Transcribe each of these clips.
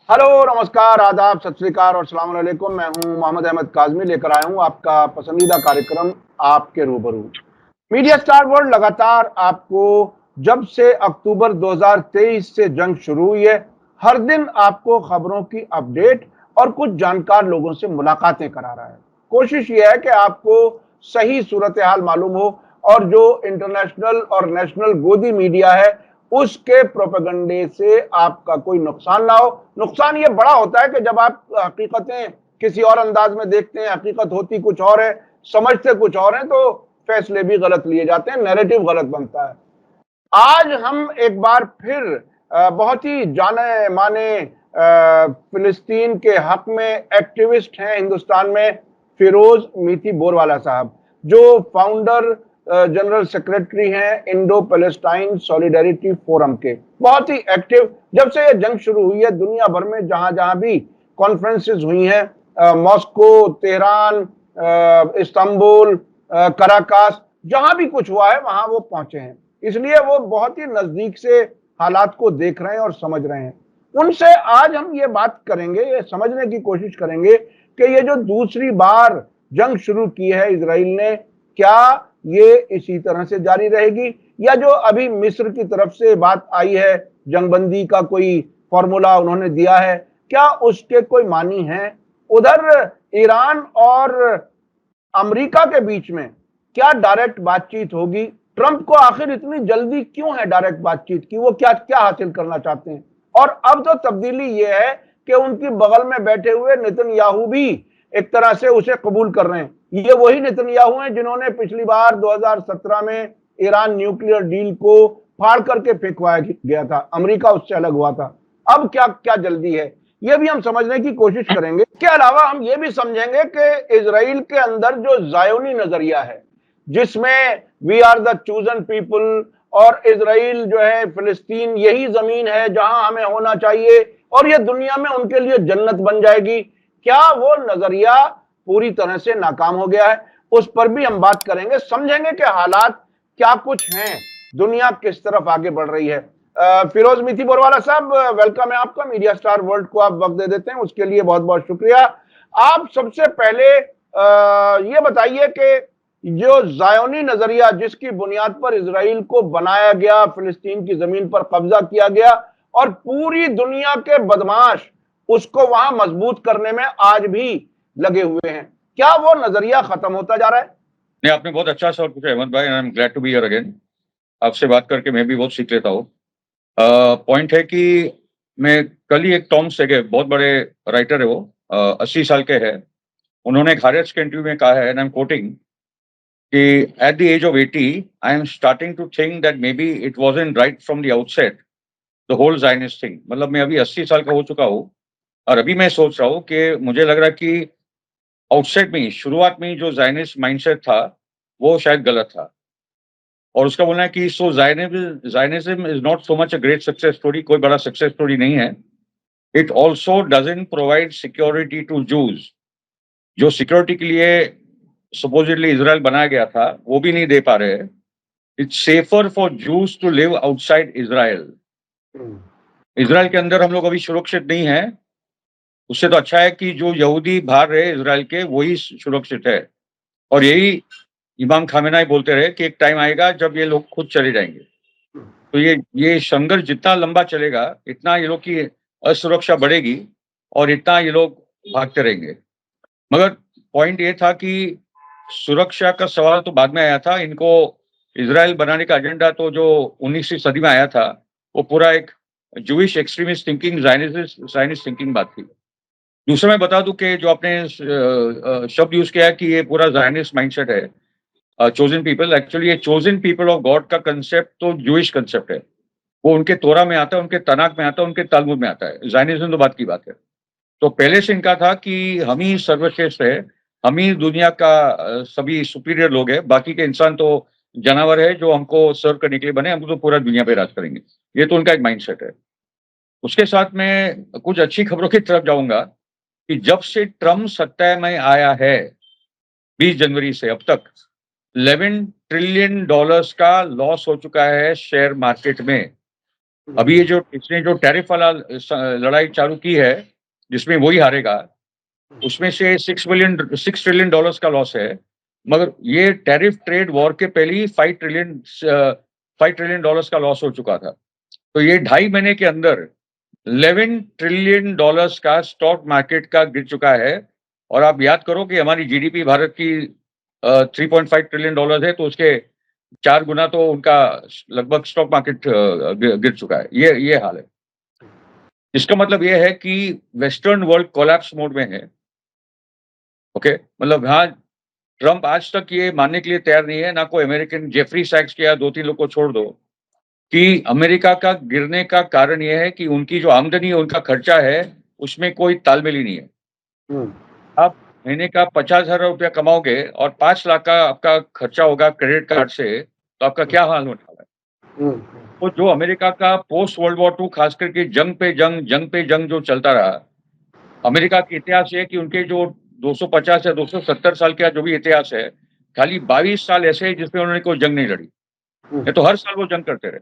Hello, नमस्कार, आदाब, सत श्री अकाल और अस्सलाम वालेकुम। मैं हूं मोहम्मद अहमद काज़मी, लेकर आया हूं आपका पसंदीदा कार्यक्रम आपके रूबरू। मीडिया स्टार वर्ल्ड लगातार आपको जब से अक्टूबर 2023 से जंग शुरू हुई है, हर दिन आपको खबरों की अपडेट और कुछ जानकार लोगों से मुलाकातें करा रहा है। कोशिश ये है कि आपको सही सूरत हाल मालूम हो और जो इंटरनेशनल और नेशनल गोदी मीडिया है उसके प्रोपेगंडे से आपका कोई नुकसान ना हो। नुकसान ये बड़ा होता है कि जब आप हकीकतें किसी और अंदाज में देखते हैं, हकीकत होती कुछ और है, समझते कुछ और है, तो फैसले भी गलत लिए जाते हैं, नैरेटिव गलत बनता है। आज हम एक बार फिर बहुत ही जाने माने फिलिस्तीन के हक में एक्टिविस्ट हैं हिंदुस्तान में, फिरोज मीठी बोरवाला साहब, जो फाउंडर जनरल सेक्रेटरी हैं इंडो पैलेस्टाइन सॉलिडेरिटी फोरम के। बहुत ही एक्टिव, जब से ये जंग शुरू हुई है दुनिया भर में जहां जहां भी कॉन्फ्रेंसेस हुई हैं, मॉस्को, तेहरान, इस्तांबुल, कराकास, जहां भी कुछ हुआ है वहां वो पहुंचे हैं। इसलिए वो बहुत ही नजदीक से हालात को देख रहे हैं और समझ रहे हैं। उनसे आज हम ये बात करेंगे, ये समझने की कोशिश करेंगे कि ये जो दूसरी बार जंग शुरू की है इजराइल ने, क्या ये इसी तरह से जारी रहेगी, या जो अभी मिस्र की तरफ से बात आई है, जंगबंदी का कोई फॉर्मूला उन्होंने दिया है, क्या उसके कोई मानी है? उधर ईरान और अमेरिका के बीच में क्या डायरेक्ट बातचीत होगी? ट्रंप को आखिर इतनी जल्दी क्यों है डायरेक्ट बातचीत की? वो क्या क्या हासिल करना चाहते हैं? और अब तो तब्दीली ये है कि उनकी बगल में बैठे हुए नेतन्याहू भी एक तरह से उसे कबूल कर रहे हैं। ये वही नेतन्याहू हैं जिन्होंने पिछली बार 2017 में ईरान न्यूक्लियर डील को फाड़ करके फेंकवाया गया था, अमेरिका उससे अलग हुआ था। अब क्या क्या जल्दी है, ये भी हम समझने की कोशिश करेंगे। इसके अलावा हम ये भी समझेंगे कि इजराइल के अंदर जो जायोनी नजरिया है, जिसमें we are the chosen people और इजराइल जो है, फिलिस्तीन यही जमीन है जहां हमें होना चाहिए और ये दुनिया में उनके लिए जन्नत बन जाएगी, क्या वो नजरिया पूरी तरह से नाकाम हो गया है? उस पर भी हम बात करेंगे, समझेंगे कि हालात क्या कुछ हैं, दुनिया किस तरफ आगे बढ़ रही है। फिरोज मीठी बोरवाला साहब, वेलकम है आपका। मीडिया स्टार वर्ल्ड को आप वक्त दे देते हैं, उसके लिए बहुत बहुत शुक्रिया। आप सबसे पहले ये बताइए कि जो जायोनी नजरिया जिसकी बुनियाद पर इसराइल को बनाया गया, फिलिस्तीन की जमीन पर कब्जा किया गया और पूरी दुनिया के बदमाश उसको वहां मजबूत करने में आज भी लगे हुए हैं, क्या वो नजरिया खत्म होता जा रहा है? नहीं, आपने बहुत अच्छा सवाल पूछा अहमद भाई, and I am glad to be here again. आपसे बात करके मैं भी बहुत सीख लेता हूँ। पॉइंट है कि मैं कल ही एक टॉम सेगे, बहुत बड़े राइटर है वो, 80 साल के हैं। उन्होंने एक हारियट्स के इंटरव्यू में कहा है, एंड आई एम कोटिंग, कि at the age of 80 I am starting to think that maybe it wasn't right from the outset the whole Zionist thing. मतलब मैं अभी 80 साल का हो चुका हूँ और अभी मैं सोच रहा हूँ कि मुझे लग रहा है कि आउटसेट में ही, शुरुआत में ही जो जायनिस्ट माइंडसेट था वो शायद गलत था। और उसका बोलना है कि so Zionism is not so much a great success story, कोई बड़ा सक्सेस स्टोरी नहीं है। It also doesn't provide security to Jews. जो सिक्योरिटी के लिए सपोजिटली इसराइल बनाया गया था वो भी नहीं दे पा रहे हैं। It's safer for Jews to live outside Israel. Israel के अंदर हम लोग अभी सुरक्षित नहीं है। उससे तो अच्छा है कि जो यहूदी बाहर रहे इसराइल के वही सुरक्षित है। और यही इमाम खामेनाई बोलते रहे कि एक टाइम आएगा जब ये लोग खुद चले जाएंगे। तो ये संघर्ष जितना लंबा चलेगा इतना ये लोग की असुरक्षा बढ़ेगी और इतना ये लोग भागते रहेंगे। मगर पॉइंट ये था कि सुरक्षा का सवाल तो बाद में आया था। इनको इजराइल बनाने का एजेंडा तो जो 19वीं सदी में आया था वो पूरा एक Jewish extremist thinking, Zionist thinking बात थी। दूसरा मैं बता दूं कि जो आपने शब्द यूज किया है कि ये पूरा जायनिस्ट माइंडसेट है, चोजन पीपल, एक्चुअली ये चोजन पीपल ऑफ गॉड का कंसेप्ट तो जूइश कंसेप्ट है। वो उनके तोरा में आता है, उनके तनाक में आता है, उनके तालमुद में आता है। जायनिज्म तो बात की बात है। तो पहले से इनका था कि हम ही सर्वश्रेष्ठ है, हम ही दुनिया का सभी सुपीरियर लोग हैं, बाकी के इंसान तो जानवर है जो हमको सर्व करने के लिए बने, हम तो पूरा दुनिया पे राज करेंगे। ये तो उनका एक माइंडसेट है। उसके साथ मैं कुछ अच्छी खबरों की तरफ जाऊंगा कि जब से ट्रम्प सत्ता में आया है 20 जनवरी से अब तक 11 ट्रिलियन डॉलर्स का लॉस हो चुका है शेयर मार्केट में। अभी ये जो इसने जो टैरिफ वाला लड़ाई चालू की है, जिसमें वही हारेगा, उसमें से $6 ट्रिलियन का लॉस है। मगर ये टैरिफ ट्रेड वॉर के पहले ही $5 ट्रिलियन का लॉस हो चुका था। तो ये 2.5 महीने के अंदर $11 ट्रिलियन का स्टॉक मार्केट का गिर चुका है। और आप याद करो कि हमारी जीडीपी भारत की $3.5 ट्रिलियन है, तो उसके 4 गुना तो उनका लगभग स्टॉक मार्केट गिर चुका है। ये हाल है। इसका मतलब ये है कि वेस्टर्न वर्ल्ड कोलैप्स मोड में है। ओके, मतलब हाँ, ट्रम्प आज तक ये मानने के लिए तैयार नहीं है, ना कोई अमेरिकन, जेफरी सैक्स के या 2-3 लोग को छोड़ दो, कि अमेरिका का गिरने का कारण ये है कि उनकी जो आमदनी है, उनका खर्चा है, उसमें कोई तालमेल ही नहीं है। आप महीने का 50,000 रुपया कमाओगे और 5 लाख का आपका खर्चा होगा क्रेडिट कार्ड से, तो आपका क्या हाल होने वाला है? तो जो अमेरिका का पोस्ट वर्ल्ड वॉर 2 खास करके जंग पे जंग जो चलता रहा, अमेरिका का इतिहास है कि उनके जो 250 या 270 साल का जो भी इतिहास है, खाली 22 साल ऐसे हैं जिसमें उन्होंने कोई जंग नहीं लड़ी। नहीं तो हर साल वो जंग करते रहे।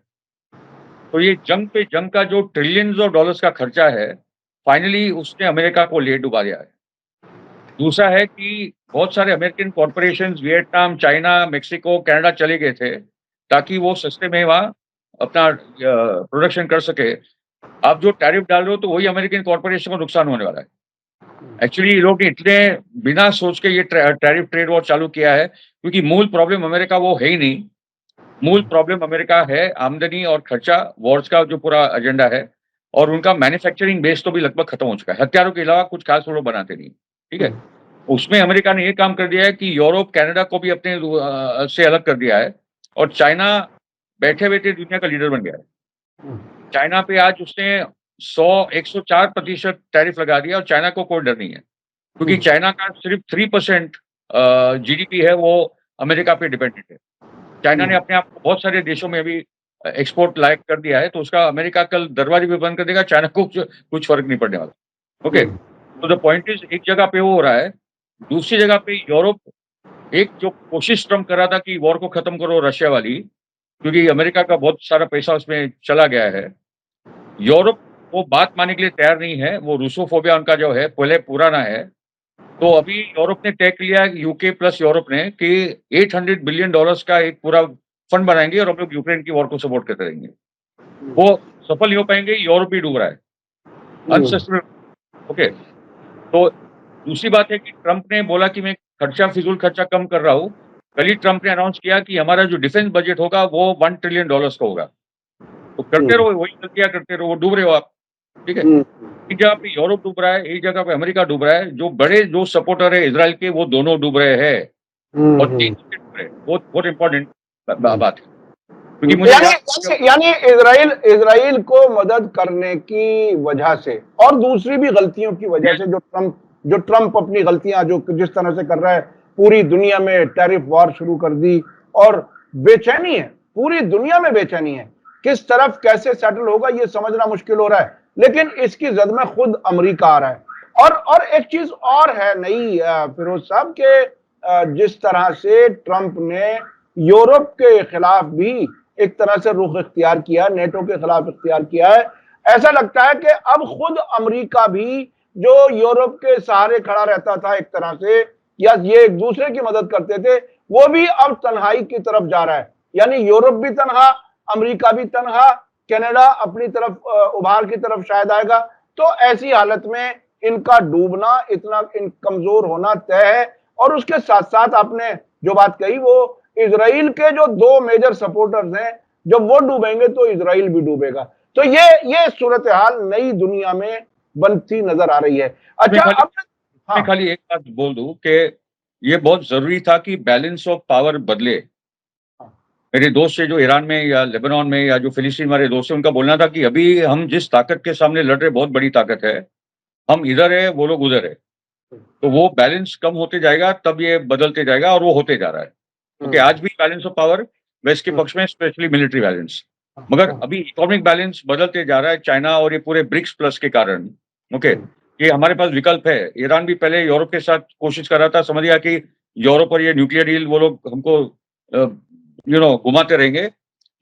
तो ये जंग पे जंग का जो ट्रिलियंस ऑफ डॉलर्स का खर्चा है, फाइनली उसने अमेरिका को ले डुबा दिया है। दूसरा है कि बहुत सारे American corporations Vietnam, China, Mexico, Canada चले गए थे, ताकि वो सस्ते में वहाँ अपना प्रोडक्शन कर सके। आप जो टैरिफ डाल रहे हो, तो वही अमेरिकन कॉर्पोरेशन को नुकसान होने वाला है। एक्चुअली ये लोग इतने बिना सोच के ये टैरिफ ट्रेड वॉर चालू किया है, क्योंकि मूल प्रॉब्लम अमेरिका वो है ही नहीं। मूल प्रॉब्लम अमेरिका है आमदनी और खर्चा, वॉर्स का जो पूरा एजेंडा है, और उनका मैन्युफैक्चरिंग बेस तो भी लगभग खत्म हो चुका है। हथियारों के अलावा कुछ खास वो लोग बनाते नहीं, ठीक है? उसमें अमेरिका ने ये काम कर दिया है कि यूरोप, कनाडा को भी अपने से अलग कर दिया है, और चाइना बैठे-बैठे दुनिया का लीडर बन गया है। चाइना पे आज उसने 104% टैरिफ लगा दिया, और चाइना को कोई डर नहीं है, क्योंकि चाइना का सिर्फ 3% जीडीपी है, वो अमेरिका पे डिपेंडेंट है। चाइना ने अपने आप को बहुत सारे देशों में अभी एक्सपोर्ट लायक कर दिया है, तो उसका अमेरिका कल दरवाजे भी बंद कर देगा, चाइना को कुछ फ़र्क नहीं पड़ने वाला। ओके? तो द पॉइंट इज़, एक जगह पे वो हो रहा है, दूसरी जगह पे यूरोप एक जो कोशिश ट्रम्प कर रहा था कि वॉर को खत्म करो रशिया वाली, क्योंकि अमेरिका का बहुत सारा पैसा उसमें चला गया है। यूरोप वो बात मानने के लिए तैयार नहीं है, वो रूसोफोबिया उनका जो है पहले पुराना है। तो अभी यूरोप ने तय कर लिया, यूके प्लस यूरोप ने, कि $800 बिलियन का एक पूरा फंड बनाएँगे और हम लोग यूक्रेन की वॉर को सपोर्ट करते रहेंगे। वो सफल नहीं हो पाएँगे, यूरोप भी डूब रहा है। अनसस्टेनेबल। ओके। तो दूसरी बात है कि ट्रम्प ने बोला कि मैं फिज़ूल खर्चा कम कर रहा हूँ। कल ही ट्रम्प ने अनाउंस किया कि हमारा जो डिफेंस बजट होगा वो $1 ट्रिलियन का होगा। तो करते रहो, वही गलतियाँ करते रहो, डूब रहे हो आप, ठीक है? एक जगह पे यूरोप डूब रहा है, एक जगह पे अमेरिका डूब रहा है। जो सपोर्टर है इज़राइल के, वो दोनों डूब रहे हैं, और तेज़ी से डूब रहे हैं। बहुत बहुत इम्पोर्टेंट बात है। क्योंकि मुझे यानी इजराइल को मदद करने की वजह से और दूसरी भी गलतियों की वजह से, जो ट्रम्प अपनी गलतियां जो जिस तरह से कर रहा है, पूरी दुनिया में टैरिफ वॉर शुरू कर दी, और बेचैनी है, पूरी दुनिया में बेचैनी है, किस तरफ कैसे सेटल होगा ये समझना मुश्किल हो रहा है। लेकिन इसकी जद में खुद अमेरिका आ रहा है। और एक चीज और है नई, फिरोज साहब, के जिस तरह से ट्रम्प ने यूरोप के खिलाफ भी एक तरह से रुख इख्तियार किया, नेटो के खिलाफ इख्तियार किया है, ऐसा लगता है कि अब खुद अमेरिका भी, जो यूरोप के सहारे खड़ा रहता था एक तरह से, या ये एक दूसरे की मदद करते थे, वो भी अब तन्हाई की तरफ जा रहा है। यानी यूरोप भी तनहा, अमेरिका भी तनहा, कनाडा अपनी तरफ उभार की तरफ शायद आएगा। तो ऐसी हालत में इनका डूबना, इतना कमजोर होना तय है। और उसके साथ साथ आपने जो बात कही, वो इजराइल के जो 2 मेजर सपोर्टर्स हैं, जब वो डूबेंगे तो इजराइल भी डूबेगा। तो ये सूरत हाल नई दुनिया में बनती नजर आ रही है। अच्छा, अब मैं खाली एक बात बोल दूं कि ये बहुत जरूरी था कि बैलेंस ऑफ पावर बदले। मेरे दोस्त से जो ईरान में या लेबनान में या जो फिलिस्तीन वाले दोस्त हैं, उनका बोलना था कि अभी हम जिस ताकत के सामने लड़ रहे, बहुत बड़ी ताकत है, हम इधर है, वो लोग उधर है, तो वो बैलेंस कम होते जाएगा, तब ये बदलते जाएगा, और वो होते जा रहा है। क्योंकि आज भी बैलेंस ऑफ पावर वेस्ट के पक्ष में, स्पेशली मिलिट्री बैलेंस, मगर अभी इकोनॉमिक बैलेंस बदलते जा रहा है चाइना और ये पूरे ब्रिक्स प्लस के कारण। ओके, ये हमारे पास विकल्प है। ईरान भी पहले यूरोप के साथ कोशिश कर रहा था, समझ गया कि यूरोप और ये न्यूक्लियर डील, वो लोग हमको घुमाते रहेंगे,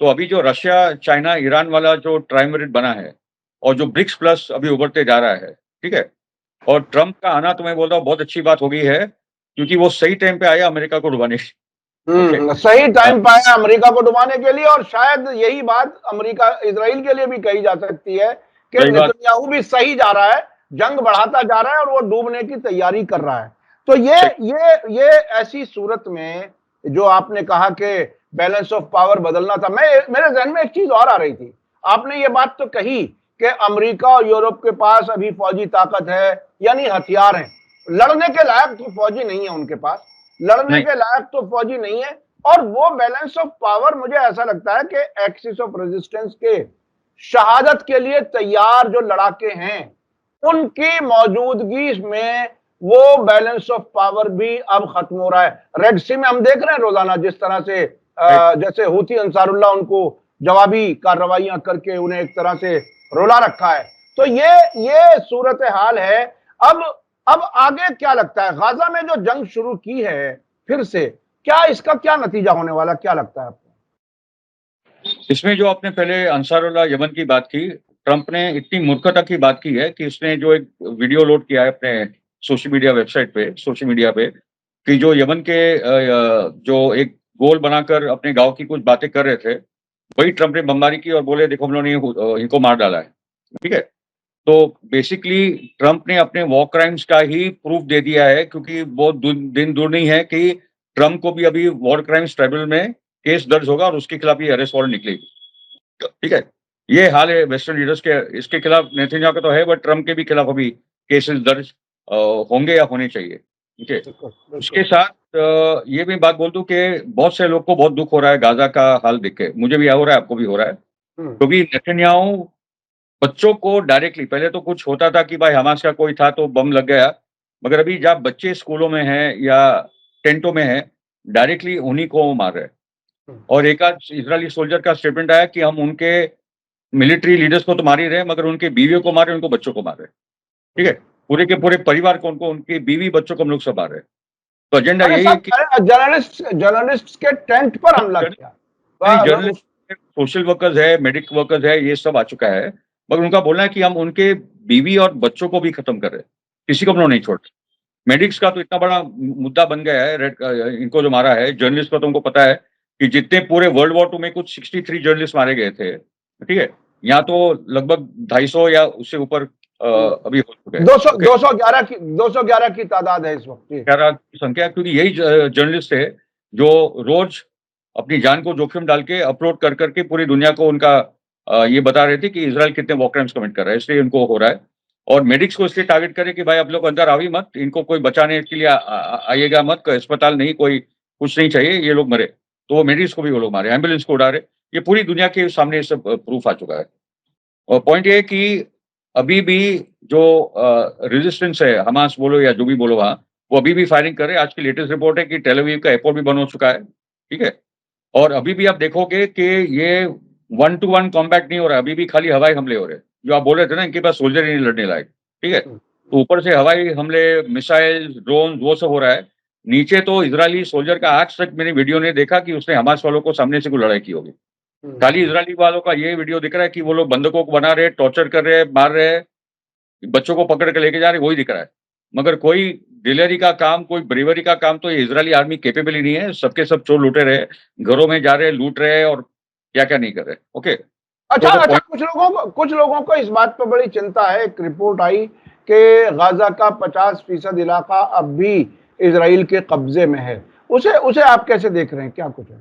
तो अभी जो रशिया, चाइना, ईरान वाला जो ट्राइमेरिट बना है और जो ब्रिक्स प्लस अभी उभरते जा रहा है, ठीक है? और ट्रम्प का आना तो मैं बोल रहा हूँ बहुत अच्छी बात हो गई है, क्योंकि वो सही टाइम पे आया अमेरिका को डुबाने। ओके। सही टाइम पाया अमेरिका को डुबाने के लिए, और शायद यही बात अमेरिका इजराइल के लिए भी कही जा सकती है कि सही बात। नेतन्याहू भी सही जा रहा है, जंग बढ़ाता जा रहा है और वो डूबने की तैयारी कर रहा है। तो ये ऐसी सूरत में जो आपने कहा कि बैलेंस ऑफ पावर बदलना था, मैं मेरे जहन में एक चीज और आ रही थी। आपने ये बात तो कही कि अमेरिका और यूरोप के पास अभी फौजी ताकत है, यानी हथियार हैं, लड़ने के लायक तो फौजी नहीं है उनके पास, लड़ने नहीं। के लायक तो फौजी नहीं है। और वो बैलेंस ऑफ पावर मुझे ऐसा लगता है कि एक्सिस ऑफ रेजिस्टेंस के शहादत के लिए तैयार जो लड़ाके हैं उनकी मौजूदगी में वो बैलेंस ऑफ पावर भी अब खत्म हो रहा है। रेड सी में हम देख रहे हैं रोजाना जिस तरह से जैसे हूथी अंसारुल्लाह उनको जवाबी कार्रवाइयां करके उन्हें एक तरह से रुला रखा है। तो ये सूरत हाल है। अब अब आगे क्या लगता है, गाजा में जो जंग शुरू की है फिर से, क्या इसका क्या नतीजा होने वाला, क्या लगता है आपको? इसमें जो आपने पहले अंसारुल्लाह यमन की बात की, ट्रंप ने इतनी मूर्खता की बात की है कि उसने जो एक वीडियो लोड किया है अपने सोशल मीडिया वेबसाइट पे, सोशल मीडिया पे, कि जो यमन के जो एक गोल बनाकर अपने गांव की कुछ बातें कर रहे थे, वही ट्रंप ने बमबारी की और बोले देखो हम लोगों ने इनको मार डाला है। ठीक है? तो बेसिकली ट्रंप ने अपने वॉर क्राइम्स का ही प्रूफ दे दिया है, क्योंकि बहुत दिन दूर नहीं है कि ट्रंप को भी अभी वॉर क्राइम्स ट्राइब्यूनल में केस दर्ज होगा और उसके खिलाफ ये अरेस्ट वारंट निकलेगी। ठीक है? ये हाल है वेस्टर्न लीडर्स के, इसके खिलाफ नेतन्याहू का तो है, बट ट्रंप के भी खिलाफ अभी केसेस दर्ज होंगे या होने चाहिए। ठीक है? उसके साथ ये भी बात बोल दूं कि बहुत से लोग को बहुत दुख हो रहा है गाजा का हाल देख के, मुझे भी हो रहा है, आपको भी हो रहा है, क्योंकि नेतन्याहू बच्चों को डायरेक्टली, पहले तो कुछ होता था कि भाई हमास का कोई था तो बम लग गया, मगर अभी जब बच्चे स्कूलों में हैं या टेंटों में हैं, डायरेक्टली उन्हीं को वो मार रहे हैं। और एक आध इजरायली सोल्जर का स्टेटमेंट आया कि हम उनके मिलिट्री लीडर्स को तो मार ही रहे हैं, मगर उनके बीवियों को मार रहे हैं, उनको बच्चों को मार रहे हैं। ठीक है? पूरे के पूरे परिवार को, उनको, उनकी बीवी बच्चों को हम लोग सब मार रहे हैं। तो एजेंडा अरे यही है साहब, कि जर्नलिस्ट के टेंट पर हमला किया। जर्नलिस्ट, सोशल वर्कर्स है, मेडिक वर्कर्स है, ये सब आ चुका है, मगर उनका बोलना है कि हम उनके बीवी और बच्चों को भी खत्म कर रहे हैं, किसी को हम लोग नहीं छोड़ रहे। मेडिक्स का तो इतना बड़ा मुद्दा बन गया है, इनको जो मारा है। जर्नलिस्ट का तो उनको पता है कि जितने पूरे वर्ल्ड वॉर 2 में कुछ 63 जर्नलिस्ट मारे गए थे, ठीक है? यहाँ तो लगभग 250 या उससे ऊपर अभी हो चुके हैं। 211 की तादाद है इस वक्त। 11 की संख्या, क्योंकि यही जर्नलिस्ट है जो रोज अपनी जान को जोखिम डाल के अपलोड कर करके पूरी दुनिया को उनका ये बता रहे थे कि इजराइल कितने वॉर क्राइम्स कमिट कर रहा है, इसलिए इनको हो रहा है। और मेडिक्स को इसलिए टारगेट करे कि भाई आप लोग अंदर आवी मत, इनको कोई बचाने के लिए आइएगा मत, अस्पताल नहीं, कोई कुछ नहीं चाहिए, ये लोग मरे। तो वो मेडिक्स को भी वो लोग मारे, एम्बुलेंस को उड़ा रहे। ये पूरी दुनिया के सामने ये सब प्रूफ आ चुका है। और पॉइंट ये है कि अभी भी जो रेजिस्टेंस है, हमास बोलो या जो भी बोलो वहाँ, वो अभी भी फायरिंग कर रहे हैं। आज की लेटेस्ट रिपोर्ट है कि टेल अवीव का एयरपोर्ट भी बंद हो चुका है। ठीक है? और अभी भी आप देखोगे कि ये 1 टू 1 कॉम्बैट नहीं हो रहा है, अभी भी खाली हवाई हमले हो रहे हैं। जो आप बोल रहे थे ना, इनके पास सोल्जर ही नहीं लड़ने लायक। ठीक है? तो ऊपर से हवाई हमले, मिसाइल, ड्रोन, वो सब हो रहा है। नीचे तो इजरायली सोल्जर का आज तक मैंने वीडियो नहीं देखा कि उसने हमास वालों को सामने से कोई लड़ाई की होगी। खाली इजरायली वालों का ये वीडियो दिख रहा है कि वो लोग बंदूकों को बना रहे हैं, टॉर्चर कर रहे हैं, मार रहे हैं, बच्चों को पकड़ के लेके जा रहे हैं, वही दिख रहा है। मगर कोई दिलेरी का काम, कोई ब्रेवरी का काम तो ये इजरायली आर्मी कैपेबल ही नहीं है। सबके सब चोर लूटे रहे, घरों में जा रहे हैं, लूट रहे हैं और क्या-क्या नहीं कर रहे। ओके? अच्छा तो द अच्छा, पॉइंट, कुछ लोगों को इस बात पर बड़ी चिंता है। एक रिपोर्ट आई कि गाजा का 50% इलाका अब भी इजराइल के कब्जे में है। उसे उसे आप कैसे देख रहे हैं, क्या कुछ है?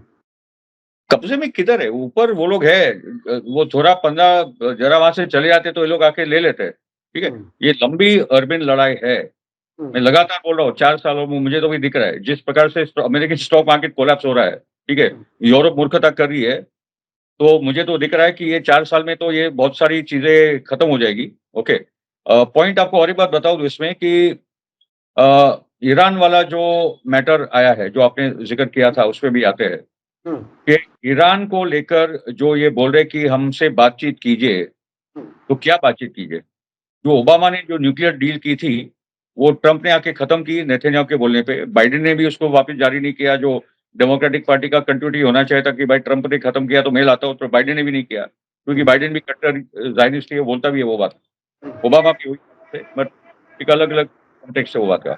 कब्जे में किधर है? ऊपर वो लोग है, वो थोड़ा 15 जरा वहां से चले जाते तो ये लोग आके ले लेते। ठीक है? ये लंबी अर्बन लड़ाई है। मैं लगातार बोल रहा हूँ 4 सालों में, मुझे तो भी दिख रहा है जिस प्रकार से अमेरिकन स्टॉक मार्केट कोलैप्स हो रहा है। ठीक है? यूरोप मूर्खता कर रही है, तो मुझे तो दिख रहा है कि ये 4 साल में तो ये बहुत सारी चीजें खत्म हो जाएगी। ओके? पॉइंट आपको और एक बात बताऊं इसमें कि ईरान वाला जो मैटर आया है, जो आपने जिक्र किया था, उसमें भी आते हैं कि ईरान को लेकर जो ये बोल रहे कि हमसे बातचीत कीजिए, तो क्या बातचीत कीजिए? जो ओबामा ने जो न्यूक्लियर डील की थी, वो ट्रंप ने आके खत्म की नेतन्याहू के बोलने पे। बाइडेन ने भी उसको वापस जारी नहीं किया, जो डेमोक्रेटिक पार्टी का कंटिन्यूटी होना चाहिए था कि भाई ट्रंप ने खत्म किया तो मैं लाता हूँ, तो बाइडेन ने भी नहीं किया, क्योंकि बाइडेन भी कट्टर ज़ायनिस्ट है, बोलता भी है वो बात। ओबामा भी हुई थे, बट एक अलग-अलग कॉन्टेक्स्ट से वो बात का।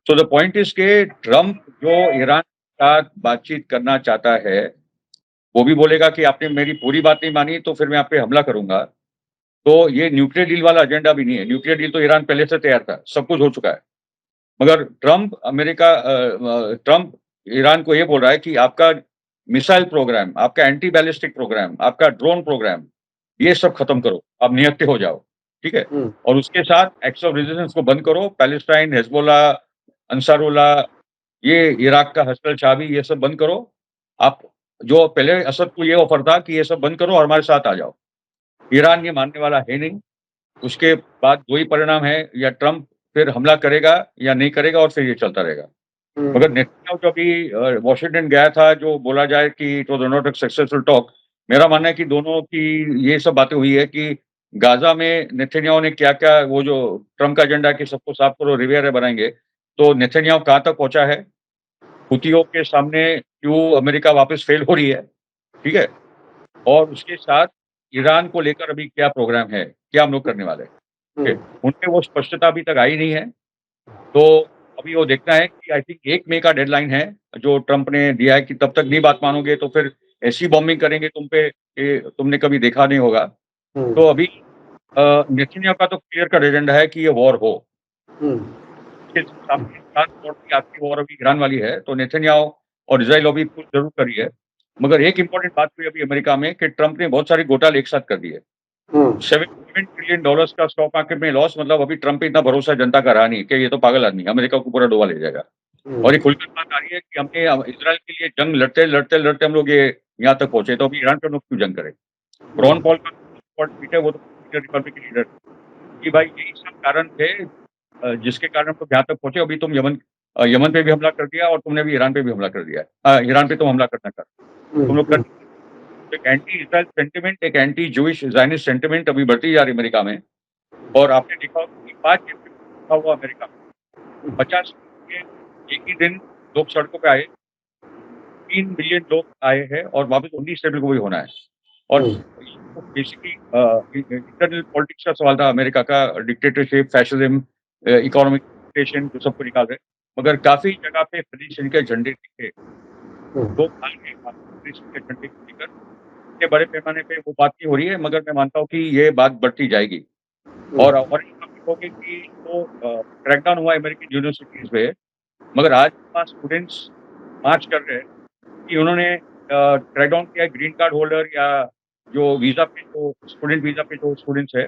सो द पॉइंट इज़ के ट्रंप जो ईरान के साथ बातचीत करना चाहता है, वो भी बोलेगा कि आपने मेरी पूरी बात नहीं मानी तो फिर मैं आप पे हमला करूँगा। तो ये न्यूक्लियर डील वाला एजेंडा भी नहीं है। न्यूक्लियर डील तो ईरान पहले से तैयार था, सब कुछ हो चुका है। मगर ट्रंप ईरान को ये बोल रहा है कि आपका मिसाइल प्रोग्राम, आपका एंटी बैलिस्टिक प्रोग्राम, आपका ड्रोन प्रोग्राम, ये सब खत्म करो, आप निहत्थे हो जाओ, ठीक है? और उसके साथ एक्ट्स ऑफ रेजिस्टेंस को बंद करो, पैलेस्टाइन, हिजबुल्लाह, अंसारुल्लाह, ये इराक का हस्टल चाबी, ये सब बंद करो। आप जो पहले असद को ये ऑफर था कि ये सब बंद करो और हमारे साथ आ जाओ। ईरान ये मानने वाला है नहीं। उसके बाद 2 ही परिणाम है, या ट्रंप फिर हमला करेगा या नहीं करेगा और फिर ये चलता रहेगा। मगर नेतन्याहू जो अभी वॉशिंगटन गया था, जो बोला जाए कि it was not a successful talk, मेरा मानना है कि दोनों की ये सब बातें हुई है कि गाज़ा में नेतन्याहू ने क्या-क्या वो जो ट्रंप का एजेंडा कि सबको साफ करो, रिवियर बनाएँगे, तो नेतन्याहू कहाँ तक पहुँचा है? हुतियों के सामने क्यों अमेरिका वापस फेल हो रही है, ठीक है? और उसके साथ ईरान को लेकर अभी क्या प्रोग्राम है, क्या हम लोग करने वाले हैं, ठीक है? उनमें वो स्पष्टता अभी तक आई नहीं है। तो अभी वो देखना है कि आई थिंक 1 मई का डेडलाइन है, जो ट्रंप ने दिया है कि तब तक नहीं बात मानोगे तो फिर ऐसी बॉम्बिंग करेंगे तुम पे कि तुमने कभी देखा नहीं होगा। तो अभी नेतन्याहू का तो क्लियर कट एजेंडा है कि ये वॉर हो। उसके सामने साथ वॉर की आखिरी वॉर अभी ईरान वाली है, तो नेतन्याहू और इज़राइल अभी पुश ज़रूर कर रही है। मगर एक इम्पोर्टेंट बात हुई अभी अमेरिका में कि ट्रंप ने बहुत सारे घोटाले एक साथ कर दिए। $7 ट्रिलियन का स्टॉक मार्केट में लॉस, मतलब अभी ट्रंप पे इतना भरोसा जनता का रहा नहीं कि ये तो पागल आदमी है, अमेरिका को पूरा डुबा ले जाएगा। और ये खुलकर बात आ रही है कि हमने इज़राइल के लिए जंग लड़ते हम लोग ये यहाँ तक पहुँचे, तो अभी ईरान पे हम लोग क्यों जंग करें? रॉन पॉल का ट्वीट है, वो तो रिपब्लिकन लीडर कि भाई यही सब कारण थे जिसके कारण हम लोग यहाँ तक पहुँचे। अभी तुम यमन पे भी हमला कर दिया और तुमने भी ईरान पे भी हमला कर दिया है। ईरान पे तुम हमला करना चाहते हो। तुम लोग कर एक एंटी इज़राइल सेंटिमेंट, एक एंटी जूइश ज़ायनिस्ट सेंटिमेंट अभी बढ़ती जा रही है अमेरिका में। और आपने देखा होगा कि 5 अप्रैल को हुआ अमेरिका में 50 के एक ही दिन लोग सड़कों पे आए, 3 मिलियन लोग आए हैं और वापस 19 अप्रैल को वही होना है। और तो बेसिकली इंटरनल पॉलिटिक्स का सवाल था अमेरिका का, डिक्टेटरशिप, फैसिज़्म, इकोनॉमिक डिक्टेशन जो सबको निकाल रहे। मगर काफ़ी जगह पे हनी के झंडे दिखे। लोग आ गए हनी के झंडे को लेकर। इतने बड़े पैमाने पे वो बात नहीं हो रही है, मगर मैं मानता हूँ कि ये बात बढ़ती जाएगी। और एक आप देखोगे कि जो क्रैकडाउन हुआ अमेरिकन यूनिवर्सिटीज़ पे, मगर आज वहाँ स्टूडेंट्स मार्च कर रहे हैं कि उन्होंने क्रैकडाउन किया है ग्रीन कार्ड होल्डर या जो वीज़ा पे जो स्टूडेंट वीज़ा पे जो स्टूडेंट्स हैं,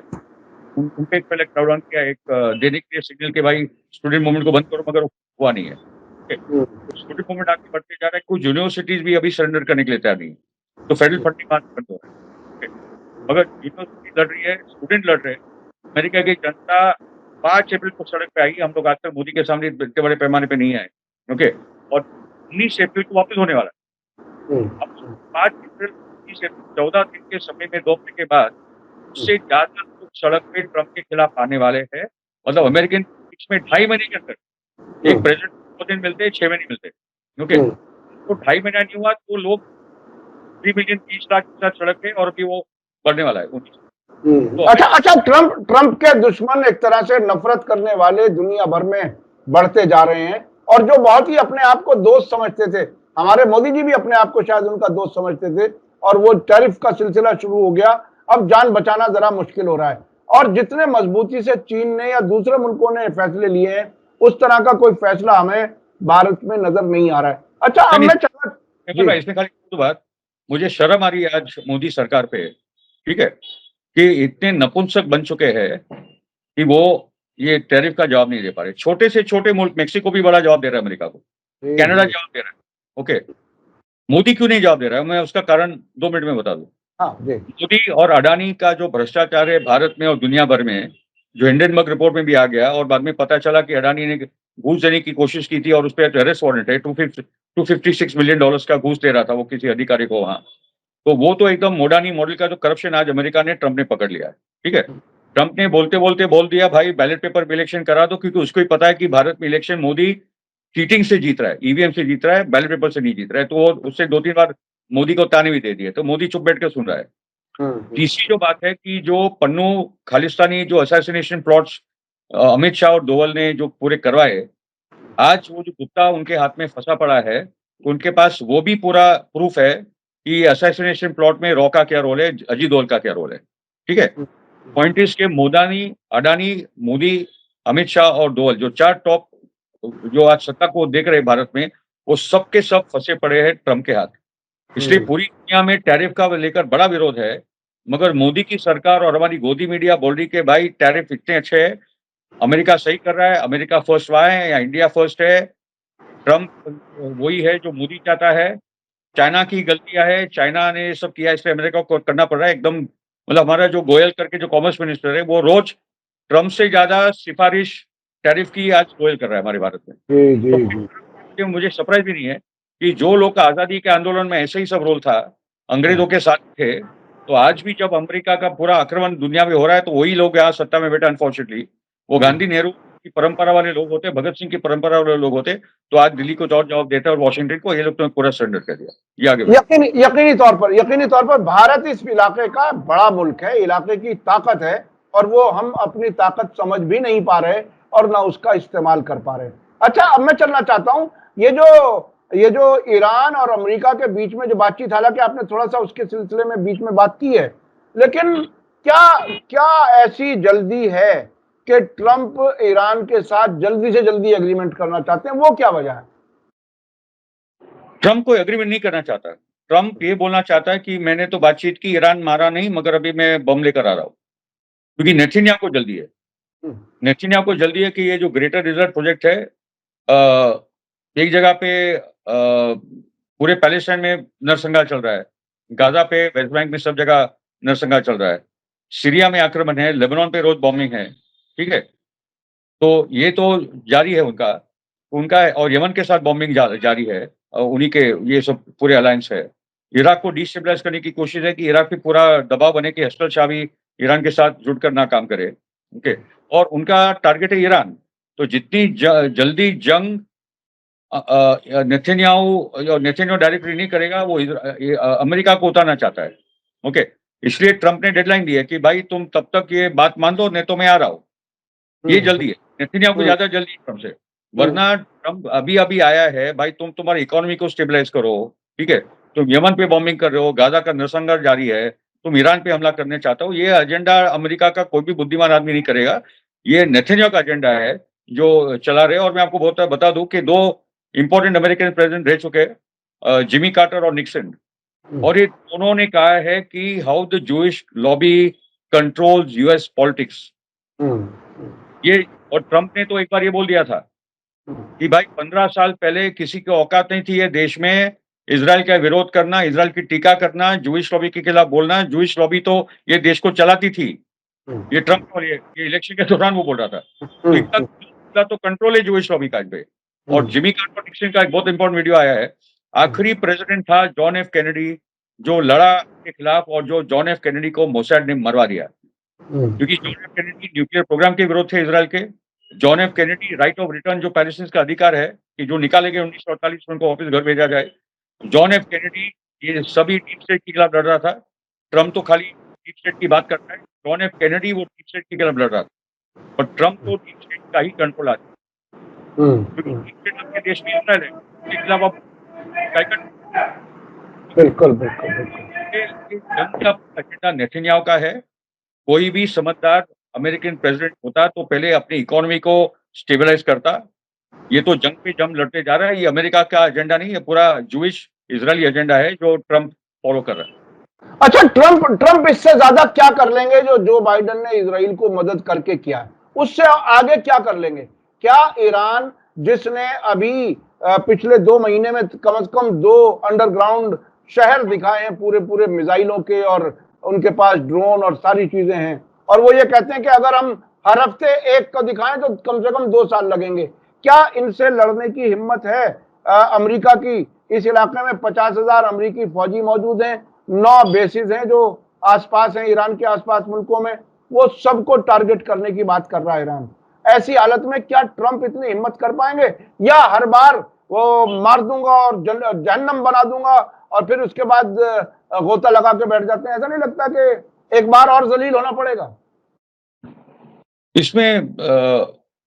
उन पे पहले क्रैकडाउन किया है, एक देने के लिए सिग्नल कि भाई स्टूडेंट मूवमेंट को बंद करो, मगर हुआ नहीं है। ठीक है? तो स्टूडेंट मूवमेंट आगे बढ़ते जा रहा है, कुछ यूनिवर्सिटीज़ भी अभी सरेंडर करने के लिए तैयार नहीं है। तो फेडरल फंडिंग वहाँ से बंद हो रहा है। ठीक है? मगर यूनिवर्सिटी लड़ रही है, स्टूडेंट लड़ रहे हैं। अमेरिका की जनता 5 अप्रैल को सड़क पे आई, हम लोग आज तक मोदी के सामने इतने बड़े पैमाने पे नहीं आए, ओके? और 19 अप्रैल को वापस होने वाला है। अब 5 अप्रैल, 19 अप्रैल, 14 दिन के समय में 2 हफ्ते के बाद उससे ज़्यादा लोग सड़क पे ट्रंप के खिलाफ आने वाले हैं। मतलब अमेरिकन पॉलिटिक्स में 2.5 महीने के अंदर एक प्रेज़िडेंट को 2 दिन मिलते हैं, 6 महीने मिलते हैं, ओके? तो 2.5 महीना नहीं हुआ तो लोग 3 मिलियन 30 लाख के साथ सड़क पे, और अभी वो बढ़ने वाला है 19। तो अच्छा, ट्रंप के दुश्मन एक तरह से नफरत करने वाले दुनिया भर में बढ़ते जा रहे हैं, और जो बहुत ही अपने आप को दोस्त समझते थे, हमारे मोदी जी भी अपने आप को शायद उनका दोस्त समझते थे, और वो टैरिफ का सिलसिला शुरू हो गया, अब जान बचाना जरा मुश्किल हो रहा है। और जितने मजबूती से चीन ने या दूसरे मुल्कों ने फैसले लिए हैं, उस तरह का कोई फैसला हमें भारत में नजर नहीं आ रहा है। अच्छा, अब मैं भाई इसमें खाली तो बात, मुझे शर्म आ रही है आज मोदी सरकार पे, ठीक है, कि इतने नपुंसक बन चुके हैं कि वो ये टैरिफ का जवाब नहीं दे पा रहे। छोटे से छोटे मुल्क मेक्सिको भी बड़ा जवाब दे रहा है अमेरिका को, कनाडा जवाब दे रहा है, ओके? मोदी क्यों नहीं जवाब दे रहा है? मैं उसका कारण 2 मिनट में बता दूं। मोदी और अडानी का जो भ्रष्टाचार है भारत में और दुनिया भर में, जो हिंडनबर्ग रिपोर्ट में भी आ गया, और बाद में पता चला कि अडानी ने घूस देने की कोशिश की थी और उस पे अरेस्ट वारंट है, $256 मिलियन का घूस दे रहा था वो किसी अधिकारी को वहाँ। तो वो तो एकदम मोडानी मॉडल का जो करप्शन आज अमेरिका ने, ट्रंप ने पकड़ लिया है, ठीक है? ट्रंप ने बोलते-बोलते बोल दिया भाई बैलेट पेपर पे इलेक्शन करा दो, क्योंकि उसको ही पता है कि भारत में इलेक्शन मोदी चीटिंग से जीत रहा है, ईवीएम से जीत रहा है, बैलेट पेपर से नहीं जीत रहा है। तो वो उससे 2-3 बार मोदी को ताने भी दे दिए, तो मोदी चुप बैठ के सुन रहा है। तीसरी जो बात है कि जो पन्नू खालिस्तानी जो असैसिनेशन प्लॉट्स अमित शाह और डोवल ने जो पूरे करवाए, आज वो जो कुत्ता उनके हाथ में फंसा पड़ा है, उनके पास वो भी पूरा प्रूफ है कि असैसिनेशन प्लॉट में रॉ का क्या रोल है, अजीत डोवल का क्या रोल है। ठीक है? पॉइंट इज के मोदानी, अडानी, मोदी, अमित शाह और डोवल जो 4 टॉप जो आज सत्ता को देख रहे हैं भारत में, वो सब के सब फंसे पड़े हैं ट्रम्प के हाथ। इसलिए पूरी दुनिया में टैरिफ का लेकर बड़ा विरोध है, मगर मोदी की सरकार और हमारी गोदी मीडिया बोल रही कि भाई टैरिफ इतने अच्छे हैं, अमेरिका सही कर रहा है, अमेरिका फर्स्ट हुआ है या इंडिया फर्स्ट है, ट्रम्प वही है जो मोदी चाहता है, चाइना की गलतियां है, चाइना ने ये सब किया इसलिए अमेरिका को करना पड़ रहा है एकदम। मतलब हमारा जो गोयल करके जो कॉमर्स मिनिस्टर है, वो रोज ट्रम्प से ज्यादा सिफारिश टैरिफ की आज गोयल कर रहा है हमारे भारत में। जी जी तो जी। मुझे सरप्राइज भी नहीं है कि जो लोग का आजादी के आंदोलन में ऐसे ही सब रोल था, अंग्रेजों के साथ थे, तो आज भी जब अमेरिका का पूरा आक्रमण दुनिया में हो रहा है, तो वही लोग यहाँ सत्ता में बैठे अनफॉर्चुनेटली। वो गांधी नेहरू की परंपरा वाले लोग होते, भगत सिंह की परंपरा वाले लोग होते, तो आज दिल्ली को और जवाब देता है और वॉशिंगटन को, ये लोग तो पूरा सरेंडर कर दिया। ये आगे बढ़ो। यकीनी तौर पर भारत इस इलाके का बड़ा मुल्क है, इलाके की ताकत है, और वो हम अपनी ताकत समझ भी नहीं पा रहे और ना उसका इस्तेमाल कर पा रहे। अच्छा, अब मैं चलना चाहता हूं ये जो ईरान और अमेरिका के बीच में जो बातचीत, हालांकि आपने थोड़ा सा उसके सिलसिले में बीच में बात की है, लेकिन क्या क्या ऐसी जल्दी है कि ट्रंप ईरान के साथ जल्दी से जल्दी एग्रीमेंट करना चाहते हैं? वो क्या वजह है? ट्रम्प कोई एग्रीमेंट नहीं करना चाहता। ट्रम्प ये बोलना चाहता है कि मैंने तो बातचीत की, ईरान मारा नहीं, मगर अभी मैं बम लेकर आ रहा हूं, क्योंकि नेतन्याहू को जल्दी है। नेतन्याहू को जल्दी है कि ये जो ग्रेटर इजराइल प्रोजेक्ट है, एक जगह पे पूरे पैलेस्टाइन में नरसंहार चल रहा है, गाजा पे, वेस्ट बैंक में, सब जगह नरसंहार चल रहा है, सीरिया में आक्रमण है, लेबनान पे रोज बॉम्बिंग है। ठीक है? तो ये तो जारी है उनका उनका और यमन के साथ बॉम्बिंग जारी है, उन्हीं के ये सब पूरे अलायंस है। इराक को डिस्टेबलाइज करने की कोशिश है कि इराक पे पूरा दबाव बने कि हफ्तर शाह भी ईरान के साथ जुड़कर ना काम करे। ओके? और उनका टारगेट है ईरान। तो जितनी जल्दी जंग नेतन्याहू डायरेक्टली नहीं करेगा, वो अमेरिका को उतारना चाहता है। ओके? इसलिए ट्रंप ने डेडलाइन दी है कि भाई तुम तब तक ये बात मान दो, नहीं तो मैं आ रहा हूं। ये जल्दी है, नेतन्याहू को ज्यादा जल्दी है ट्रंप से। वरना ट्रंप अभी अभी आया है, भाई तुम तुम्हारी इकोनॉमी को स्टेबलाइज करो। ठीक है? तुम यमन पे बॉम्बिंग कर रहे हो, गाजा का नरसंहार जारी है, तुम ईरान पे हमला करने चाहते हो। ये एजेंडा अमेरिका का कोई भी बुद्धिमान आदमी नहीं करेगा। ये नेतन्याहू का एजेंडा है जो चला रहे। और मैं आपको बता दूं कि 2 इंपॉर्टेंट अमेरिकन प्रेसिडेंट रह चुके हैं, जिमी कार्टर और निक्सन, और ये दोनों ने कहा है कि how the Jewish lobby controls US politics. ये और ट्रंप ने तो एक बार ये बोल दिया था कि भाई 15 साल पहले किसी की औकात नहीं थी ये देश में इजराइल का विरोध करना, इजराइल की टीका करना, जूइश लॉबी के खिलाफ बोलना। जूइश लॉबी तो ये देश को चलाती थी। ये ट्रंप और ये इलेक्शन के दौरान वो बोल रहा था। तो इतना तो कंट्रोल है जूइश लॉबी का इस पे। और जिमी कार्टर निक्सन का एक बहुत इंपॉर्टेंट वीडियो आया है। आखिरी प्रेसिडेंट था जॉन एफ कैनेडी, जो लड़ा के खिलाफ, और जो जॉन एफ कैनेडी को मोसाड ने मरवा दिया, क्योंकि John F Kennedy nuclear program के विरोध थे इजराइल के। John F Kennedy right of return, जो पैलेस्टीन का अधिकार है कि जो निकाले गए 1948 में उनको वापस घर भेजा जाए, जॉन एफ कैनेडी ये सभी डीप स्टेट के खिलाफ लड़ रहा था। ट्रंप तो खाली डीप स्टेट की बात करता है, जॉन एफ कैनेडी वो डीप स्टेट के खिलाफ लड़ रहा था। और ट्रंप को डीप स्टेट का ही कंट्रोल आ क्योंकि डीप स्टेट आपके देश में इजराइल है, उसके खिलाफ आप बिल्कुल बिल्कुल बिल्कुल। जंग का एजेंडा नेतन्याहू का है। कोई भी समझदार अमेरिकन प्रेसिडेंट होता तो पहले अपनी इकोनॉमी को स्टेबलाइज करता। ये तो जंग पे जंग लड़ते जा रहा है। ये अमेरिका का एजेंडा नहीं है, पूरा जूइश इजरायली एजेंडा है जो ट्रंप फॉलो कर रहा है। अच्छा, ट्रंप इससे ज्यादा क्या कर लेंगे जो जो बाइडेन ने इजराइल को मदद करके किया है? उससे आगे क्या कर लेंगे? क्या ईरान, जिसने अभी पिछले 2 महीने में कम से कम 2 अंडरग्राउंड शहर दिखाए हैं पूरे पूरे मिसाइलों के, और उनके पास ड्रोन और सारी चीजें हैं, और वो ये कहते हैं कि अगर हम हर हफ्ते एक को दिखाएं तो कम से कम 2 साल लगेंगे। क्या इनसे लड़ने की हिम्मत है अमेरिका की? इस इलाके में 50,000 अमेरिकी फौजी मौजूद हैं, 9 बेसिस हैं जो आसपास हैं ईरान के आसपास मुल्कों में, वो सबको टारगेट करने की बात कर रहा है ईरान। ऐसी हालत में क्या ट्रंप इतनी हिम्मत कर पाएंगे, या हर बार वो मार दूंगा और जहन्नम बना दूंगा और फिर उसके बाद गोता लगा के बैठ जाते हैं? ऐसा नहीं लगता कि एक बार और जलील होना पड़ेगा? इसमें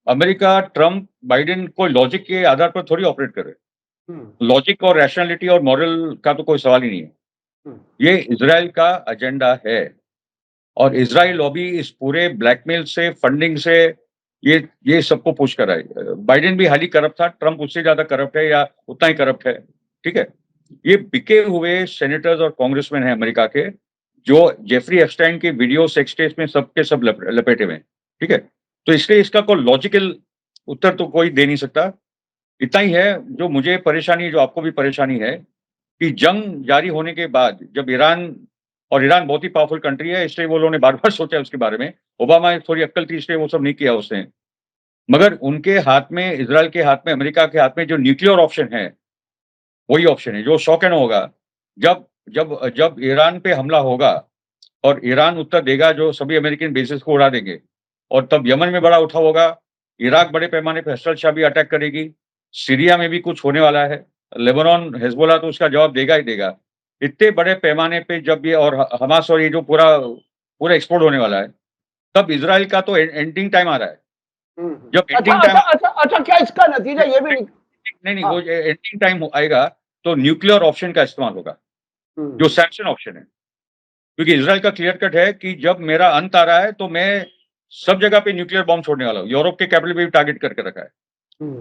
अमेरिका ट्रंप बाइडेन कोई लॉजिक के आधार पर थोड़ी ऑपरेट करे। लॉजिक और रैशनैलिटी और मॉरल का तो कोई सवाल ही नहीं है। ये इजराइल का एजेंडा है और इजराइल लॉबी इस पूरे ब्लैकमेल से, फंडिंग से ये सबको पुश कर रहा है। बाइडेन भी हाली करप्ट था, ट्रंप उससे ज्यादा करप्ट है या उतना ही करप्ट है, ठीक है। ये बिके हुए सेनेटर्स और कांग्रेसमैन हैं अमेरिका के, जो जेफरी एप्स्टाइन के वीडियो सेक्स टेप में सबके सब लपेटे हुए हैं, ठीक है। तो इसलिए इसका कोई लॉजिकल उत्तर तो कोई दे नहीं सकता। इतना ही है जो मुझे परेशानी, जो आपको भी परेशानी है, कि जंग जारी होने के बाद जब ईरान बहुत ही पावरफुल कंट्री है, इसलिए वो लोगों ने बार-बार सोचा उसके बारे में। ओबामा की थोड़ी अक्ल थी, इसलिए वो सब नहीं किया उसने। मगर उनके हाथ में, इज़राइल के हाथ में, अमेरिका के हाथ में जो न्यूक्लियर ऑप्शन है, वही ऑप्शन है जो शॉक एंड होगा। जब जब जब ईरान पे हमला होगा और ईरान उत्तर देगा जो सभी अमेरिकन बेसेस को उड़ा देंगे, और तब यमन में बड़ा उठाव होगा, इराक बड़े पैमाने पे हसरत शाह भी अटैक करेगी, सीरिया में भी कुछ होने वाला है, लेबनान, हिजबुल्लाह तो उसका जवाब देगा ही देगा। इतने बड़े पैमाने पे जब ये और हमास और ये जो पूरा एक्सप्लोड होने वाला है, तब इज़राइल का तो एंडिंग टाइम आ रहा है। जब अच्छा एंडिंग अच्छा टाइम अच्छा अच्छा, क्या इसका नतीजा ये भी नहीं, हाँ, वो एंडिंग टाइम आएगा तो न्यूक्लियर ऑप्शन का इस्तेमाल होगा, जो सैंक्शन ऑप्शन है। क्योंकि इज़राइल का क्लियर कट है कि जब मेरा अंत आ रहा है तो मैं सब जगह पे न्यूक्लियर बॉम्ब छोड़ने वाला हूँ। यूरोप के कैपिटल पे भी टारगेट करके रखा है।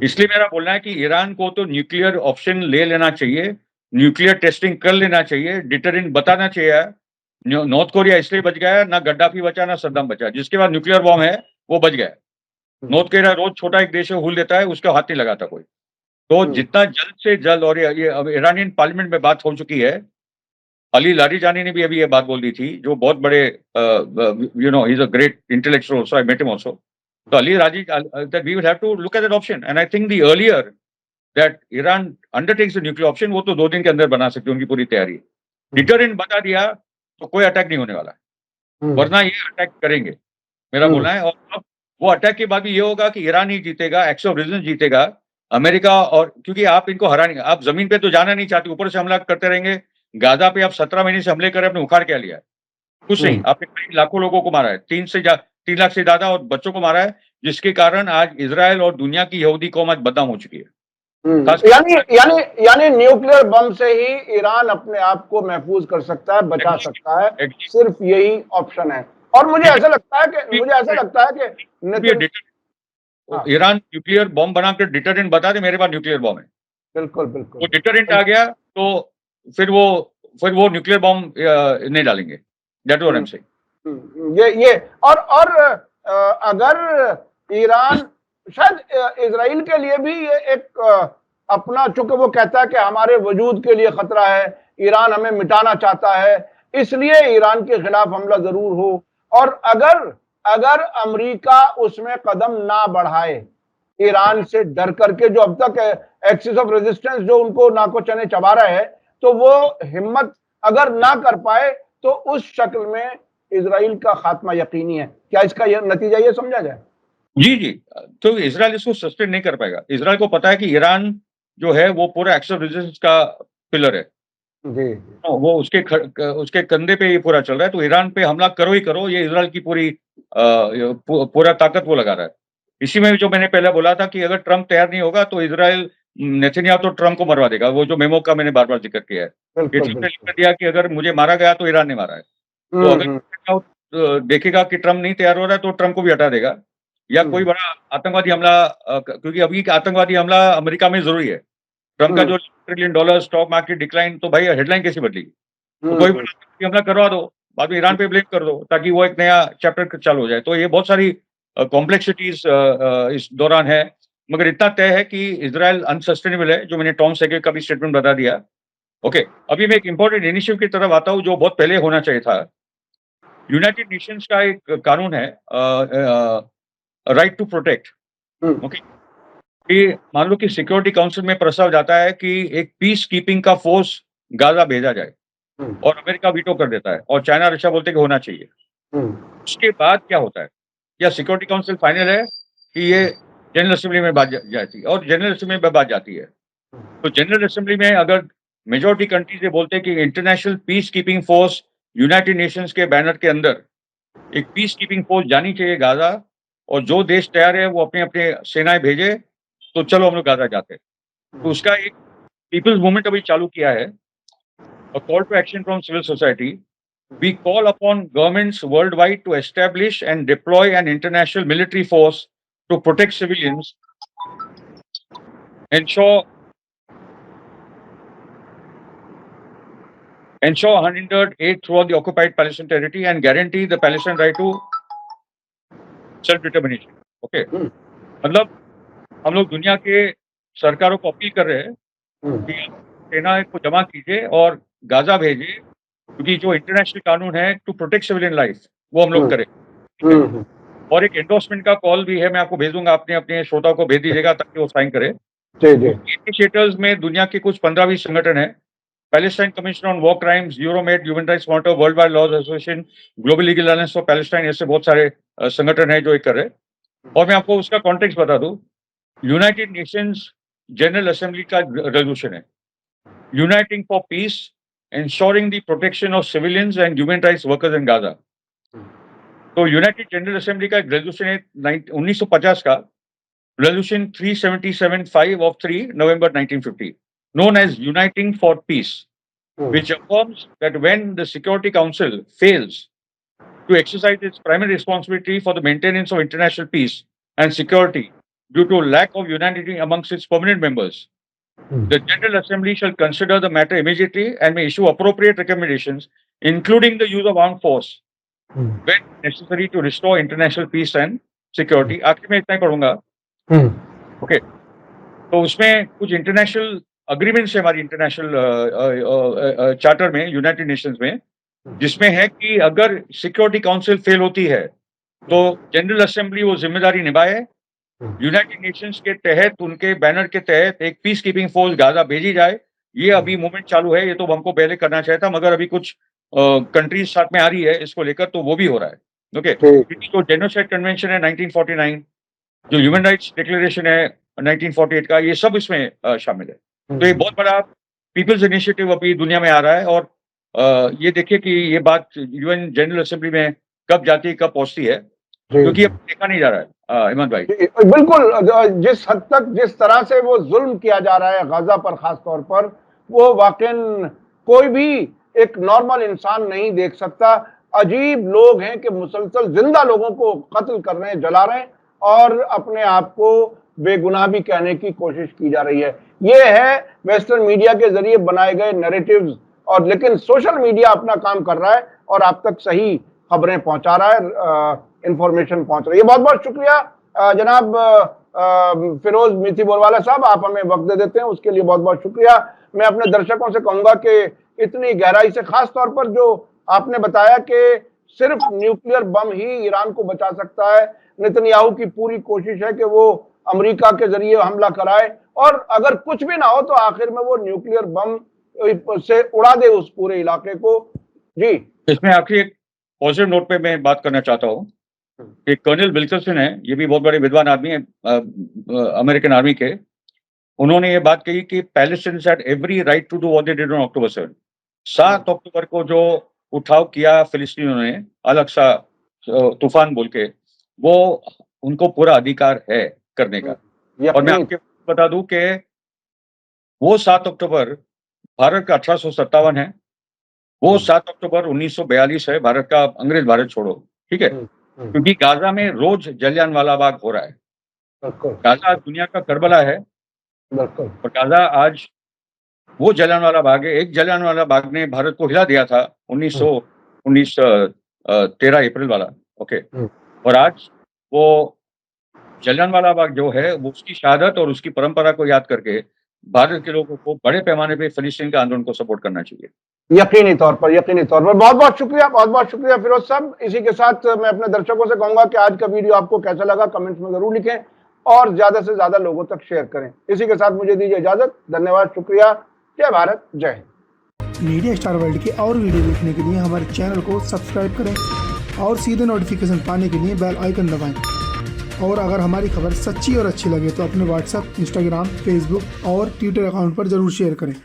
इसलिए मेरा बोलना है कि ईरान को तो न्यूक्लियर ऑप्शन ले लेना चाहिए, न्यूक्लियर टेस्टिंग कर लेना चाहिए, डिटरेंट बताना चाहिए। नॉर्थ कोरिया इसलिए बच गया है, ना गद्दाफी बचा, ना सद्दाम बचा। जिसके पास न्यूक्लियर बॉम्ब है, वो बच गया। नॉर्थ कोरिया रोज छोटा एक देश है, हुल देता है, उसका हाथ नहीं लगाता कोई। तो जितना जल्द से जल्द, और ये अब ईरानियन पार्लियामेंट में बात हो चुकी है, अली लारीजानी ने भी अभी ये बात बोल दी थी, जो बहुत बड़े ही is a great intellectual also, I met him also. तो Ali Razi that we will have to look at that option, and I think the earlier that Iran undertakes the nuclear option, वो तो 2 दिन के अंदर बना सकते हैं, उनकी पूरी तैयारी है। डिटरेंट बता दिया तो कोई अटैक नहीं होने वाला है, वरना ये अटैक करेंगे, मेरा बोलना है। और अब वो अटैक के बाद भी ये होगा कि ईरान ही जीतेगा, एक्स ऑफ रीजन जीतेगा, अमेरिका। और क्योंकि आप इनको हरा नहीं, आप जमीन पे तो जाना नहीं चाहते, ऊपर से हमला करते रहेंगे। गाजा पे आप 17 महीने से हमले करे, आपने उखाड़ क्या लिया है? कुछ नहीं। आपने कई लाखों लोगों को मारा है, 3 लाख से ज्यादा, और बच्चों को मारा है, जिसके कारण आज इजराइल और दुनिया की यहूदी कौम आज बदनाम हो चुकी है। यानी यानी यानी न्यूक्लियर बम से ही ईरान अपने आप को महफूज कर सकता है, बचा सकता है, सिर्फ यही ऑप्शन है। और मुझे ऐसा लगता है कि ईरान न्यूक्लियर बॉम्ब बनाकर डिटरेंट बता दे, मेरे पास न्यूक्लियर बॉम्ब है। बिल्कुल बिल्कुल, वो डिटरेंट आ गया तो फिर वो न्यूक्लियर बॉम्ब नहीं डालेंगे। That what I am saying. ये और अगर ईरान, शायद इजराइल के लिए भी ये एक अपना, चूंकि वो कहता है कि हमारे वजूद के लिए खतरा है, ईरान हमें मिटाना चाहता है, इसलिए ईरान के खिलाफ हमला जरूर हो। और अगर अगर अमेरिका उसमें कदम ना बढ़ाए, ईरान से डर करके, जो अब तक एक्सिस ऑफ रेजिस्टेंस जो उनको नाको चने चबा रहा है, तो वो हिम्मत अगर ना कर पाए तो उस शक्ल में इजराइल का खात्मा यकीनी है। क्या इसका नतीजा ये समझा जाए? जी जी, तो इजराइल इसको सस्टेन नहीं कर पाएगा। इजराइल को पता है कि ईरान जो है वो पूरा एक्स ऑफ रेजिस्टेंस का पिलर है। जी, वो उसके कंधे पे ये पूरा चल रहा है। तो ईरान पे हमला करो ही करो, ये इजराइल की पूरा ताकत वो लगा रहा है। इसी में जो मैंने पहले बोला था कि अगर ट्रंप तैयार नहीं होगा तो इजराइल, नेतन्याहू तो ट्रंप को मरवा देगा। वो जो मेमो का मैंने बार बार जिक्र किया है, ये ट्रंप ने लिख दिया कि अगर मुझे मारा गया तो ईरान ने मारा है। तो अगर नेतन्याहू देखेगा कि ट्रंप नहीं तैयार हो रहा है तो ट्रंप को भी हटा देगा, या कोई बड़ा आतंकवादी हमला, क्योंकि अभी आतंकवादी हमला अमेरिका में जरूरी है। ट्रंप का जो $1 ट्रिलियन स्टॉक मार्केट डिक्लाइन, तो भाई हेडलाइन कैसे बदलेगी? तो कोई बड़ा आतंकवादी हमला करवा दो, बाद में ईरान पे ब्लेम कर दो, ताकि वो एक नया चैप्टर चालू हो जाए। तो ये बहुत सारी कॉम्प्लेक्सिटीज इस दौरान है। मगर इतना तय है कि इजराइल अनसस्टेनेबल है, जो मैंने टॉम सेगेव का भी स्टेटमेंट बता दिया। ओके, अभी मैं एक इंपॉर्टेंट इनिशिएटिव की तरफ आता हूँ, जो बहुत पहले होना चाहिए था। यूनाइटेड नेशंस का एक कानून है, राइट टू प्रोटेक्ट। ओके, कि मान लो कि सिक्योरिटी काउंसिल में प्रस्ताव जाता है कि एक पीस कीपिंग का फोर्स गाजा भेजा जाए, और अमेरिका वीटो कर देता है, और चाइना रशिया बोलते हैं कि होना चाहिए। उसके बाद क्या होता है? क्या सिक्योरिटी काउंसिल फाइनल है? कि ये जनरल असेंबली में बात जाती है और जनरल असेंबली में बात जाती है। तो जनरल असेंबली में अगर मेजॉरिटी कंट्रीज ये बोलते हैं कि international peace keeping force United Nations के बैनर के अंदर एक पीस कीपिंग फोर्स जानी चाहिए गाजा, और जो देश तैयार है वो अपने अपने सेनाएं भेजे, तो चलो हम लोग गाजा जाते हैं। तो उसका एक पीपल्स मूवमेंट अभी चालू किया है, a call to action from civil society. We call upon governments worldwide to establish and deploy an international military force to protect civilians, ensure unhindered aid throughout the occupied Palestinian territory, and guarantee the Palestinian right to self-determination. Okay, मतलब हम लोग दुनिया के सरकारों को appeal कर रहे हैं कि सेना को जमा कीजिए और गाजा भेजिए, क्योंकि जो इंटरनेशनल कानून है टू प्रोटेक्ट सिविलियन लाइफ वो हम लोग करें। और एक एंडोर्समेंट का कॉल भी है, मैं आपको भेजूंगा, अपने अपने श्रोताओं को भेज दीजिएगा ताकि वो साइन करे। इनिशिएटर्स में दुनिया के कुछ 15-20 संगठन है, Palestine Commission on War Crimes, Euromed, Human Rights Monitor, World Wide Laws Association, Global Legal Alliance for Palestine, ऐसे बहुत सारे संगठन है जो ये कर रहे हैं। और मैं आपको उसका कॉन्टेक्स्ट बता दूं, यूनाइटेड नेशंस जनरल असेंबली का रेजोल्यूशन है, uniting for piece, ensuring the protection of civilians and human rights workers in Gaza. तो यूनाइटेड जनरल असेंबली का एक रेजोल्यूशन है 1950 का, resolution 377/5 of 3 November 1950, known as Uniting for Peace, which affirms that when the Security Council fails to exercise its primary responsibility for the maintenance of international peace and security due to lack of unanimity amongst its permanent members, the General Assembly shall consider the matter immediately and may issue appropriate recommendations, including the use of armed force, when necessary to restore international peace and security. आखिर में इतना ही पढ़ूंगा। Okay, तो उसमें कुछ international agreements है हमारी international charter में, यूनाइटेड नेशंस में, जिसमें है कि अगर सिक्योरिटी काउंसिल फेल होती है तो जनरल असेंबली वो जिम्मेदारी निभाए, यूनाइटेड नेशंस के तहत, उनके बैनर के तहत एक पीस कीपिंग फोर्स गाजा भेजी जाए। ये अभी मूवमेंट चालू है, ये तो हमको पहले करना चाहिए था, मगर अभी कुछ कंट्रीज साथ में आ रही है इसको लेकर, तो वो भी हो रहा है। ओके, जो जेनोसाइड कन्वेंशन है 1949, जो ह्यूमन राइट्स डिक्लेरेशन है 1948 का, ये सब इसमें शामिल है। तो ये बहुत बड़ा पीपल्स इनिशिएटिव अभी दुनिया में आ रहा है, और ये देखिए कि ये बात यूएन जनरल असेंबली में कब जाती है, कब पहुंचती है, क्योंकि अब देखा नहीं जा रहा है। हेमंत भाई, बिल्कुल, जिस हद तक, जिस तरह से वो जुल्म किया जा रहा है गाजा पर खास तौर पर, वो वाकई कोई भी एक नॉर्मल इंसान नहीं देख सकता। अजीब लोग हैं कि मुसलसल जिंदा लोगों को कत्ल कर रहे हैं, जला रहे हैं, और अपने आप को बेगुनाह भी कहने की कोशिश की जा रही है। ये है वेस्टर्न मीडिया के जरिए बनाए गए नैरेटिव्स, और लेकिन सोशल मीडिया अपना काम कर रहा है और आप तक सही खबरें पहुंचा रहा है, इंफॉर्मेशन पहुंच रही है। बहुत बहुत शुक्रिया जनाब फिरोज मीठी बोरवाला साहब, आप हमें वक्त दे देते हैं, उसके लिए बहुत बहुत शुक्रिया। मैं अपने दर्शकों से कहूंगा कि इतनी गहराई से, खास तौर पर जो आपने बताया कि सिर्फ न्यूक्लियर बम ही ईरान को बचा सकता है, नेतन्याहू की पूरी कोशिश है कि वो अमेरिका के जरिए हमला कराए, और अगर कुछ भी ना हो तो आखिर में वो न्यूक्लियर बम से उड़ा दे उस पूरे इलाके को। जी, इसमें आखिरी एक पॉजिटिव नोट पे मैं बात करना चाहता हूँ। एक कर्नल विल्सन है, ये भी बहुत बड़े विद्वान आदमी है अमेरिकन आर्मी के, उन्होंने ये बात कही कि Palestinians had every right to do what they did on October 7। 7 अक्टूबर को जो उठाव किया फिलिस्तीनियों ने, अलग सा तूफान बोल के, वो उनको पूरा अधिकार है करने का। और मैं आपको बता दूं कि वो 7 अक्टूबर भारत का 1857 है, वो 7 अक्टूबर 1942 है, भारत का, अंग्रेज भारत छोड़ो, ठीक है, क्योंकि गाजा में रोज जलियांवाला बाग हो रहा है। गाजा दुनिया का करबला है, और गाजा आज वो जलियांवाला बाग है। एक जलियांवाला बाग ने भारत को हिला दिया था 13 अप्रैल वाला। ओके, और आज वो जलियांवाला बाग जो है, वो उसकी शहादत और उसकी परंपरा को याद करके भारत के लोगों को बड़े पैमाने पे फिलिस्तीन के आंदोलन को सपोर्ट करना चाहिए। यकीनी तौर पर बहुत बहुत शुक्रिया फिरोज साहब। इसी के साथ मैं अपने दर्शकों से कहूंगा कि आज का वीडियो आपको कैसा लगा कमेंट्स में जरूर लिखें, और ज्यादा से ज्यादा लोगों तक शेयर करें। इसी के साथ मुझे दीजिए इजाजत, धन्यवाद, शुक्रिया, जय भारत, जय हिंद। मीडिया स्टार वर्ल्ड के और वीडियो देखने के लिए हमारे चैनल को सब्सक्राइब करें और सीधे नोटिफिकेशन पाने के लिए बेल आइकन दबाएं। और अगर हमारी खबर सच्ची और अच्छी लगे तो अपने व्हाट्सएप, इंस्टाग्राम, फेसबुक और ट्विटर अकाउंट पर जरूर शेयर करें।